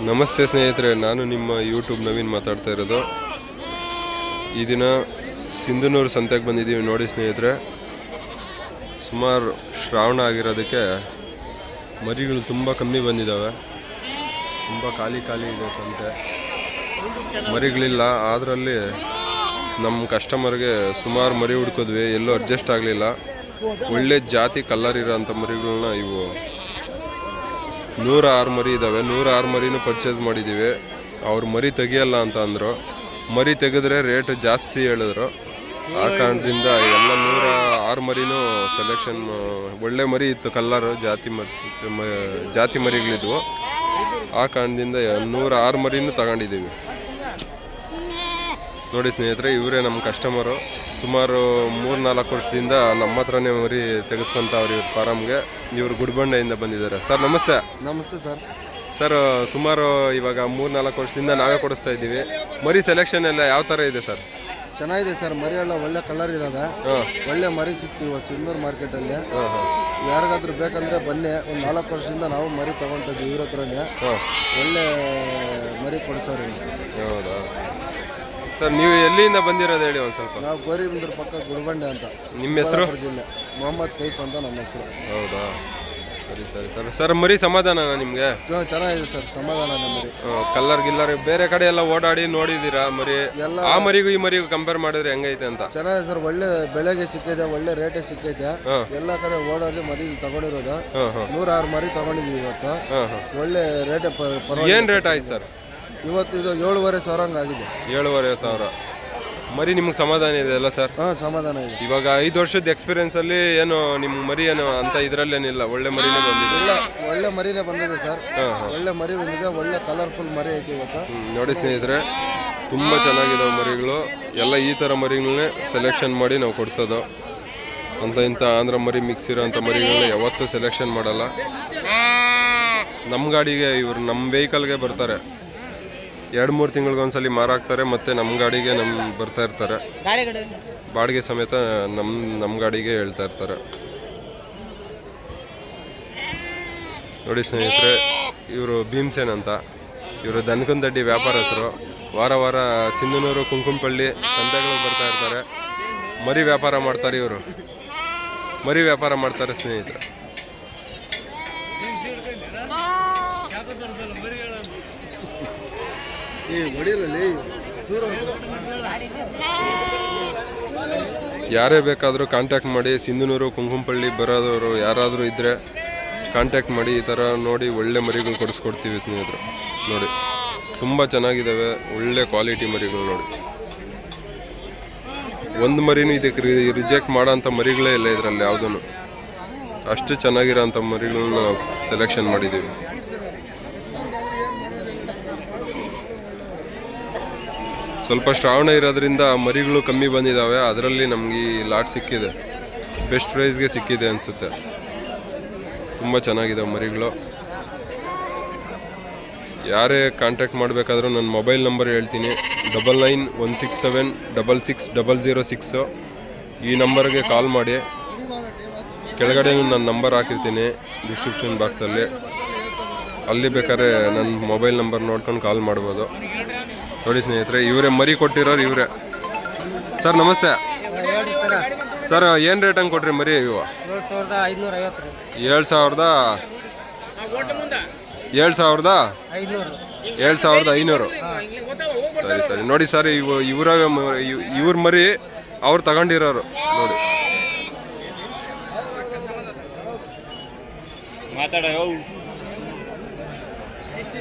ನಮಸ್ತೆ ಸ್ನೇಹಿತರೆ, ನಾನು ನಿಮ್ಮ ಯೂಟ್ಯೂಬ್ ನವೀನ್ ಮಾತಾಡ್ತಾ ಇರೋದು. ಈ ದಿನ ಸಿಂಧನೂರು ಸಂತೆಗೆ ಬಂದಿದ್ದೀವಿ. ನೋಡಿ ಸ್ನೇಹಿತರೆ, ಸುಮಾರು ಶ್ರಾವಣ ಆಗಿರೋದಕ್ಕೆ ಮರಿಗಳು ತುಂಬ ಕಮ್ಮಿ ಬಂದಿದ್ದಾವೆ. ತುಂಬ ಖಾಲಿ ಇದೆ ಸಂತೆ, ಮರಿಗಳಿಲ್ಲ. ಅದರಲ್ಲಿ ನಮ್ಮ ಕಸ್ಟಮರ್ಗೆ ಸುಮಾರು ಮರಿ ಹುಡ್ಕಿದ್ವಿ, ಎಲ್ಲೂ ಅಡ್ಜಸ್ಟ್ ಆಗಲಿಲ್ಲ. ಒಳ್ಳೆ ಜಾತಿ ಕಲರ್ ಇರೋಂಥ ಮರಿಗಳನ್ನ ಇವು 106 ಮರಿ ಇದ್ದಾವೆ. 106 ಮರಿನೂ ಪರ್ಚೇಸ್ ಮಾಡಿದ್ದೀವಿ. ಅವ್ರು ಮರಿ ತೆಗಿಯಲ್ಲ ಅಂತ ಅಂದರು. ಮರಿ ತೆಗೆದ್ರೆ ರೇಟ್ ಜಾಸ್ತಿ ಹೇಳಿದ್ರು. ಆ ಕಾರಣದಿಂದ ಎಲ್ಲ 106 ಮರಿನೂ ಸೆಲೆಕ್ಷನ್ ಒಳ್ಳೆ ಮರಿ ಇತ್ತು, ಕಲ್ಲರು ಜಾತಿ ಮರಿಗಳಿದ್ವು. ಆ ಕಾರಣದಿಂದ 106 ಮರಿನೂ ತಗೊಂಡಿದ್ದೀವಿ. ನೋಡಿ ಸ್ನೇಹಿತರೆ, ಇವರೇ ನಮ್ಮ ಕಸ್ಟಮರು. ಸುಮಾರು 3-4 ವರ್ಷದಿಂದ ನಮ್ಮ ಹತ್ರನೇ ಮರಿ ತೆಗೆಸ್ಕೊಂತವ್ರು ಇವ್ರ ಫಾರಮ್ಗೆ. ಇವರು ಗುಡ್ಬಂಡೆಯಿಂದ ಬಂದಿದ್ದಾರೆ. ಸರ್ ನಮಸ್ತೆ. ನಮಸ್ತೆ ಸರ್. ಸರ್, ಸುಮಾರು ಇವಾಗ 3-4 ವರ್ಷದಿಂದ ನಾವೇ ಕೊಡಿಸ್ತಾ ಇದ್ದೀವಿ. ಮರಿ ಸೆಲೆಕ್ಷನ್ ಎಲ್ಲ ಯಾವ ಥರ ಇದೆ ಸರ್? ಚೆನ್ನಾಗಿದೆ ಸರ್, ಮರಿ ಎಲ್ಲ ಒಳ್ಳೆ ಕಲರ್ ಇದಾವೆ. ಒಳ್ಳೆ ಮರಿ ಸಿಗ್ತೀವಿ ಸಿಂಧನೂರು ಮಾರ್ಕೆಟಲ್ಲಿ. ಯಾರಿಗಾದ್ರೂ ಬೇಕಂದ್ರೆ ಬನ್ನಿ. ಒಂದು 4 ವರ್ಷದಿಂದ ನಾವು ಮರಿ ತಗೊಂತಿದ್ವಿ ಇವ್ರ ಹತ್ರನೇ. ಒಳ್ಳೆ ಮರಿ ಕೊಡಿಸೋರು. ಹೌದಾ ಸರ್, ನೀವು ಎಲ್ಲಿಂದ ಬಂದಿರೋದು ಹೇಳಿ ಒಂದು ಸ್ವಲ್ಪ. ನಾವು ಗೋರಿಬಿಂದ್ರ ಪಕ್ಕ ಗುಡ್ಬಂಡೆ ಅಂತ. ನಿಮ್ಮ ಹೆಸರು? ಜಿಲ್ಲೆ ಮೊಹಮ್ಮದ್ ಕೈಫ್ ಅಂತ ನಮ್ಮ ಹೆಸರು. ಹೌದಾ, ಸರಿ ಸರ್. ಸರ್, ಮರಿ ಸಮಾಧಾನ ನಿಮಗೆ? ಚೆನ್ನಾಗಿದೆ ಸರ್, ಸಮಾಧಾನ ಮರಿ. ಕಲ್ಲರ್ ಗಿಲ್ಲರ್ ಬೇರೆ ಕಡೆ ಎಲ್ಲ ಓಡಾಡಿ ನೋಡಿದ್ದೀರಾ ಮರಿ? ಆ ಮರಿಗೂ ಈ ಮರಿಗೂ ಕಂಪೇರ್ ಮಾಡಿದ್ರೆ ಹೆಂಗೈತೆ ಅಂತ? ಚೆನ್ನಾಗಿದೆ ಸರ್, ಒಳ್ಳೆ ಬೆಲೆಗೆ ಸಿಕ್ಕಿದೆ, ಒಳ್ಳೆ ರೇಟೇ ಸಿಕ್ಕೈತೆ. ಎಲ್ಲ ಕಡೆ ಓಡಾಡಿ ಮರಿ ತಗೊಂಡಿರೋದು. 106 ಮರಿ ತಗೊಂಡಿದ್ದೀವಿ ಇವತ್ತು. ಒಳ್ಳೆ ರೇಟೇ. ಏನು ರೇಟ್ ಆಯ್ತು ಸರ್ ಇವತ್ತು? ಇದು 7,500 ಹಂಗಾಗಿದೆ. 7,500 ಮರಿ ನಿಮ್ಗೆ ಸಮಾಧಾನ ಇದೆ ಅಲ್ಲ ಸರ್? ಸಮಾಧಾನ ಇದೆ. ಇವಾಗ 5 ವರ್ಷದ ಎಕ್ಸ್ಪೀರಿಯನ್ಸ್ ಅಲ್ಲಿ ಏನು ನಿಮ್ಮ ಮರಿ ಏನು ಅಂತ ಇದರಲ್ಲೇನಿಲ್ಲ, ಒಳ್ಳೆ ಮರಿನೇ ಬಂದಿದೆ? ಇಲ್ಲ, ಒಳ್ಳೆ ಮರಿನೇ ಬಂದಿದೆ ಸರ್. ಒಳ್ಳೆ ಮರಿ ಬಂದಿದೆ, ಒಳ್ಳೆ ಕಲರ್ಫುಲ್ ಮರಿ ಐತಿ ಇವತ್ತು. ನೋಡಿ ಸ್ನೇಹಿತರೆ, ತುಂಬ ಚೆನ್ನಾಗಿದ್ದಾವೆ ಮರಿಗಳು ಎಲ್ಲ. ಈ ಥರ ಮರಿಗಳನ್ನೇ ಸೆಲೆಕ್ಷನ್ ಮಾಡಿ ನಾವು ಕೊಡಿಸೋದು. ಇಂಥ ಆಂಧ್ರ ಮರಿ ಮಿಕ್ಸ್ ಇರೋಂಥ ಮರಿಗಳನ್ನ ಯಾವತ್ತೂ ಸೆಲೆಕ್ಷನ್ ಮಾಡಲ್ಲ. ನಮ್ಮ ಗಾಡಿಗೆ ಇವರು ನಮ್ಮ ವೆಹಿಕಲ್ಗೆ ಬರ್ತಾರೆ. 2-3 ತಿಂಗಳಿಗೊಂದ್ಸಲಿ ಮಾರಾಕ್ತಾರೆ, ಮತ್ತು ನಮ್ಮ ಗಾಡಿಗೆ ಬರ್ತಾ ಇರ್ತಾರೆ. ಬಾಡಿಗೆ ಸಮೇತ ನಮ್ಮ ಗಾಡಿಗೆ ಹೇಳ್ತಾ ಇರ್ತಾರೆ. ನೋಡಿ ಸ್ನೇಹಿತರೆ, ಇವರು ಭೀಮ್ಸೇನ್ ಅಂತ. ಇವರು ದನಕನದಡ್ಡಿ ವ್ಯಾಪಾರಸ್ಥರು. ವಾರ ಸಿಂಧನೂರು, ಕುಂಕುಮಪಳ್ಳಿ ಸಂತೆಗಳಿಗೆ ಬರ್ತಾ ಇರ್ತಾರೆ. ಮರಿ ವ್ಯಾಪಾರ ಮಾಡ್ತಾರೆ ಇವರು. ಮರಿ ವ್ಯಾಪಾರ ಮಾಡ್ತಾರೆ ಸ್ನೇಹಿತರೆ. ಯಾರೇ ಬೇಕಾದರೂ ಕಾಂಟ್ಯಾಕ್ಟ್ ಮಾಡಿ. ಸಿಂಧನೂರು, ಕುಂಕುಮಪಳ್ಳಿ ಬರೋದವರು ಯಾರಾದರೂ ಇದ್ದರೆ ಕಾಂಟ್ಯಾಕ್ಟ್ ಮಾಡಿ. ಈ ಥರ ನೋಡಿ ಒಳ್ಳೆ ಮರಿಗಳು ಕೊಡಿಸ್ಕೊಡ್ತೀವಿ ಸ್ನೇಹಿತರು. ನೋಡಿ, ತುಂಬ ಚೆನ್ನಾಗಿದ್ದಾವೆ, ಒಳ್ಳೆ ಕ್ವಾಲಿಟಿ ಮರಿಗಳು. ನೋಡಿ, ಒಂದು ಮರಿನೂ ಇದಕ್ಕೆ ರಿಜೆಕ್ಟ್ ಮಾಡೋಂಥ ಮರಿಗಳೇ ಇಲ್ಲ ಇದರಲ್ಲಿ ಯಾವುದೂ. ಅಷ್ಟು ಚೆನ್ನಾಗಿರೋಂಥ ಮರಿಗಳನ್ನ ನಾವು ಸೆಲೆಕ್ಷನ್ ಮಾಡಿದ್ದೀವಿ. ಸ್ವಲ್ಪ ಶ್ರಾವಣ ಇರೋದ್ರಿಂದ ಮರಿಗಳು ಕಮ್ಮಿ ಬಂದಿದ್ದಾವೆ. ಅದರಲ್ಲಿ ನಮಗೆ ಈ ಲಾಟ್ ಸಿಕ್ಕಿದೆ, ಬೆಸ್ಟ್ ಪ್ರೈಸ್ಗೆ ಸಿಕ್ಕಿದೆ ಅನಿಸುತ್ತೆ. ತುಂಬ ಚೆನ್ನಾಗಿದ್ದಾವೆ ಮರಿಗಳು. ಯಾರೇ ಕಾಂಟ್ಯಾಕ್ಟ್ ಮಾಡಬೇಕಾದ್ರೂ ನನ್ನ ಮೊಬೈಲ್ ನಂಬರ್ ಹೇಳ್ತೀನಿ, 9916766006. ಈ ನಂಬರ್ಗೆ ಕಾಲ್ ಮಾಡಿ. ಕೆಳಗಡೆ ನನ್ನ ನಂಬರ್ ಹಾಕಿರ್ತೀನಿ ಡಿಸ್ಕ್ರಿಪ್ಷನ್ ಬಾಕ್ಸಲ್ಲಿ. ಅಲ್ಲಿ ಬೇಕಾದ್ರೆ ನನ್ನ ಮೊಬೈಲ್ ನಂಬರ್ ನೋಡ್ಕೊಂಡು ಕಾಲ್ ಮಾಡ್ಬೋದು. ನೋಡಿ ಸ್ನೇಹಿತರೆ, ಇವರೇ ಮರಿ ಕೊಟ್ಟಿರೋರು ಇವರೇ. ಸರ್ ನಮಸ್ತೆ. ಸರ್, ಏನು ರೇಟ್ ಹಂಗೆ ಕೊಟ್ರಿ ಮರಿ? ಇವು 7,500. ಸರಿ. ನೋಡಿ ಸರ್, ಇವ್ರ ಮರಿ ಅವ್ರು ತಗೊಂಡಿರೋರು. ನೋಡಿ, ಮಾತಾಡ